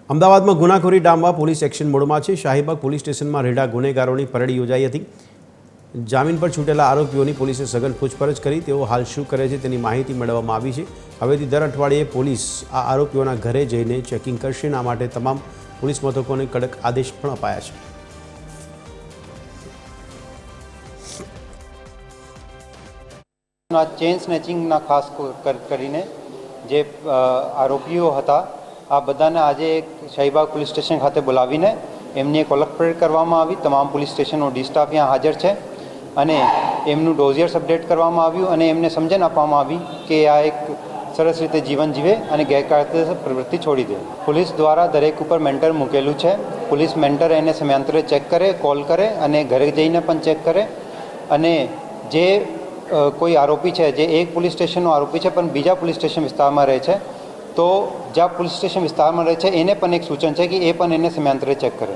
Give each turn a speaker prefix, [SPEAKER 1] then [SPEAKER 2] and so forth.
[SPEAKER 1] અમદાવાદમાં ગુનાખોરી ડામવા police action મોડમાં છે। શાહીબાગ પોલીસ સ્ટેશનમાં રેડા ગુનેગારોની પરેડ યોજાઈ હતી। જામીન પર છૂટેલા આરોપીઓની પોલીસે સઘન પૂછપરછ કરી। તેઓ હાલ શું કરે છે તેની માહિતી મેળવવામાં આવી છે। હવેથી દર અઠવાડિયે પોલીસ આ આરોપીઓના ઘરે જઈને ચેકિંગ કરશે। આ માટે તમામ પોલીસ મથકોને કડક આદેશ પણ અપાયા છે।
[SPEAKER 2] चेन स्नेचिंगना खास करीने जे आरोपीओ हता आ बधाने आज एक शाहीबाग पुलिस स्टेशन खाते बोलावीने एमनी एक ओळख परेड करवामां आवी। तमाम पुलिस स्टेशननो डी स्टाफ यहाँ हाजर है अने एमनुं डोजियर्स अपडेट करवामां आव्युं अने एमने समझण आपवामां आवी के आ एक सरस रीते जीवन जीवे अने गैरकायदेसर प्रवृत्ति छोड़ी दे। पुलिस द्वारा दरेक उपर मेंटर मूकेलुं छे। पुलिस मेंटर एने समयांतरे चेक करे, कॉल करे अने घरे जईने पण चेक करे अने जे कोई आरोपी है जे एक पुलिस स्टेशन आरोपी है पण बीजा पुलिस स्टेशन विस्तार में रहे तो ज्या पुलिस स्टेशन विस्तार में रहे एने पण एक सूचन है कि ए पण एने समयांतरे चेक करे।